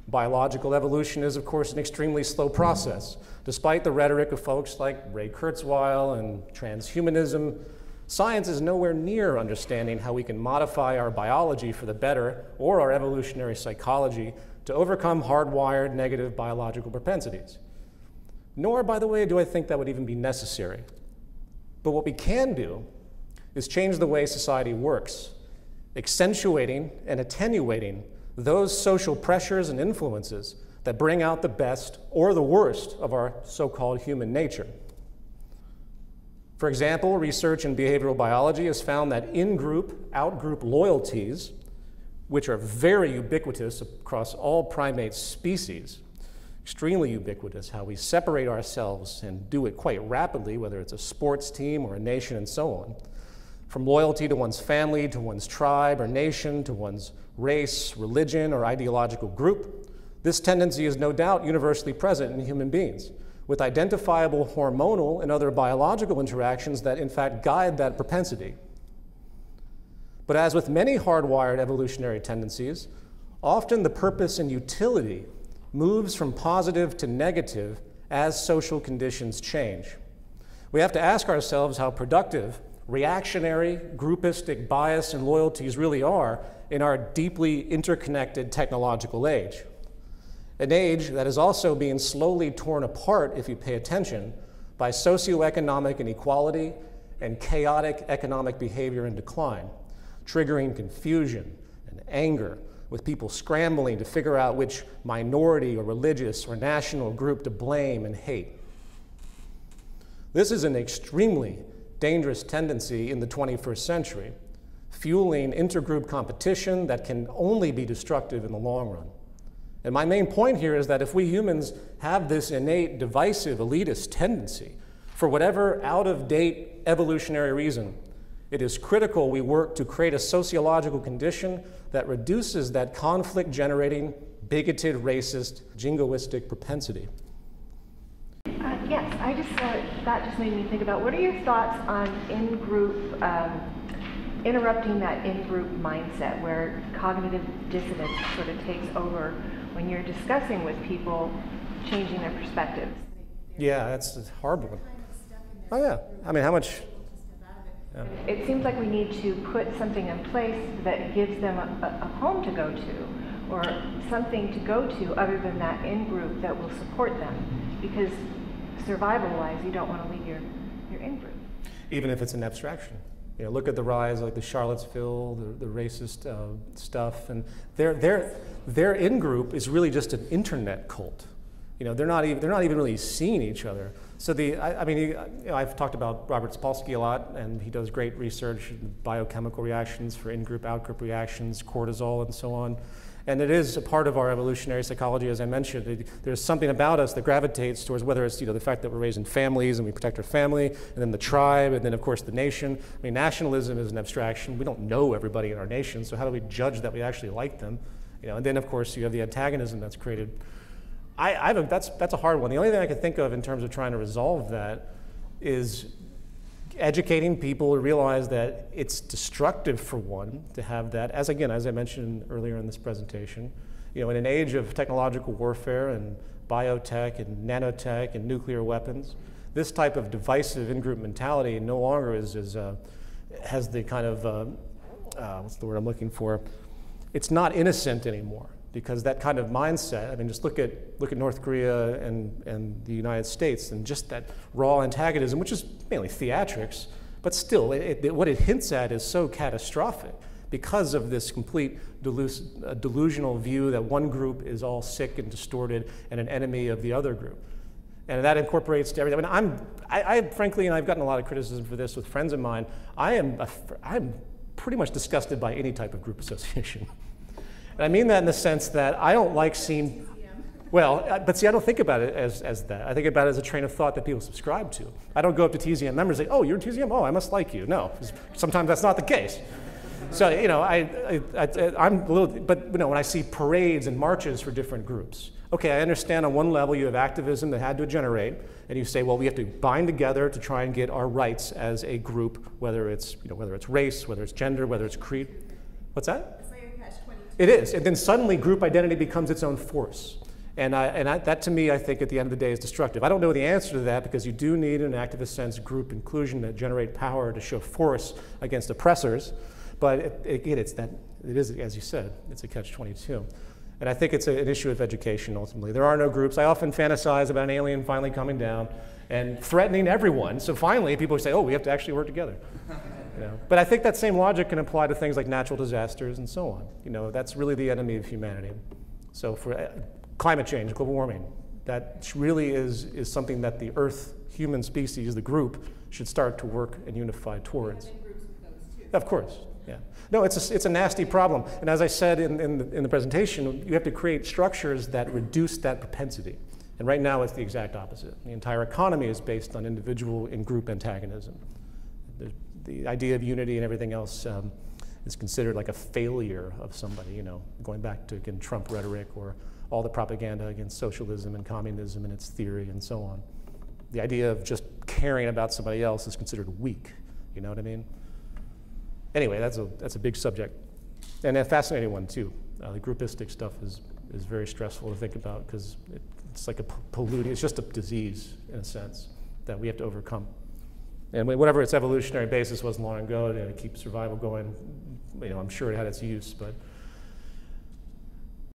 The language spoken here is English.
Biological evolution is, of course, an extremely slow process. Despite the rhetoric of folks like Ray Kurzweil and transhumanism, science is nowhere near understanding how we can modify our biology for the better or our evolutionary psychology to overcome hardwired negative biological propensities. Nor, by the way, do I think that would even be necessary. But what we can do is change the way society works, accentuating and attenuating those social pressures and influences that bring out the best or the worst of our so-called human nature. For example, research in behavioral biology has found that in-group, out-group loyalties, which are very ubiquitous across all primate species, extremely ubiquitous, how we separate ourselves and do it quite rapidly, whether it's a sports team or a nation and so on, from loyalty to one's family, to one's tribe or nation, to one's race, religion, or ideological group. This tendency is no doubt universally present in human beings, with identifiable hormonal and other biological interactions that in fact guide that propensity. But as with many hardwired evolutionary tendencies, often the purpose and utility moves from positive to negative as social conditions change. We have to ask ourselves how productive reactionary, groupistic bias and loyalties really are in our deeply interconnected technological age. An age that is also being slowly torn apart, if you pay attention, by socioeconomic inequality and chaotic economic behavior and decline, triggering confusion and anger, with people scrambling to figure out which minority or religious or national group to blame and hate. This is an extremely dangerous tendency in the 21st century, fueling intergroup competition that can only be destructive in the long run. And my main point here is that if we humans have this innate divisive elitist tendency, for whatever out-of-date evolutionary reason, it is critical we work to create a sociological condition that reduces that conflict-generating, bigoted, racist, jingoistic propensity. Yes, that just made me think about, what are your thoughts on in-group, interrupting that in-group mindset where cognitive dissonance sort of takes over when you're discussing with people, changing their perspectives? Yeah, that's a hard one. Oh yeah, I mean, how much? Yeah. It seems like we need to put something in place that gives them a home to go to, or something to go to other than that in-group that will support them, because survival-wise, you don't want to leave your in-group. Even if it's an abstraction. You know, look at the rise, like the Charlottesville, the racist stuff, and their in-group is really just an internet cult. You know, they're not even really seeing each other. So I've talked about Robert Sapolsky a lot, and he does great research in biochemical reactions for in-group, out-group reactions, cortisol, and so on. And it is a part of our evolutionary psychology, as I mentioned. There's something about us that gravitates towards, whether it's the fact that we're raised in families and we protect our family, and then the tribe, and then of course the nation. I mean, nationalism is an abstraction. We don't know everybody in our nation, so how do we judge that we actually like them? And then of course you have the antagonism that's created. That's a hard one. The only thing I can think of in terms of trying to resolve that is educating people to realize that it's destructive for one to have that, as I mentioned earlier in this presentation, in an age of technological warfare and biotech and nanotech and nuclear weapons, this type of divisive in-group mentality no longer has the kind of, what's the word I'm looking for? It's not innocent anymore, because that kind of mindset, I mean, just look at North Korea and the United States, and just that raw antagonism, which is mainly theatrics, but still, what it hints at is so catastrophic because of this complete delusional view that one group is all sick and distorted and an enemy of the other group. And that incorporates to everything. I mean, I frankly, and I've gotten a lot of criticism for this with friends of mine, I'm pretty much disgusted by any type of group association. And I mean that in the sense that I don't like seeing, but see, I don't think about it as that. I think about it as a train of thought that people subscribe to. I don't go up to TZM members and say, oh, you're TZM? Oh, I must like you. No, sometimes that's not the case. So, I'm a little, but when I see parades and marches for different groups, okay, I understand on one level you have activism that had to generate, and you say, well, we have to bind together to try and get our rights as a group, whether it's race, whether it's gender, whether it's creed. What's that? It's like a catch-22. It is, and then suddenly group identity becomes its own force. That to me, I think at the end of the day is destructive. I don't know the answer to that because you do need an activist sense group inclusion to generate power to show force against oppressors, but it is, as you said, it's a catch-22. And I think it's an issue of education ultimately. There are no groups. I often fantasize about an alien finally coming down and threatening everyone. So finally people say, oh, we have to actually work together. You know? But I think that same logic can apply to things like natural disasters and so on. You know, that's really the enemy of humanity. So for climate change, global warming, that really is something that the Earth human species, the group, should start to work and unify towards. Groups with those too. Of course. Yeah. No, it's a nasty problem. And as I said in the presentation, you have to create structures that reduce that propensity. And right now it's the exact opposite. The entire economy is based on individual and group antagonism. The idea of unity and everything else is considered like a failure of somebody, you know, going back to, again, Trump rhetoric or all the propaganda against socialism and communism and its theory and so on. The idea of just caring about somebody else is considered weak, you know what I mean? Anyway, that's a big subject, and a fascinating one too. The groupistic stuff is very stressful to think about because it's like a polluting, it's just a disease in a sense that we have to overcome. And whatever its evolutionary basis was long ago to keep survival going, you know, I'm sure it had its use, but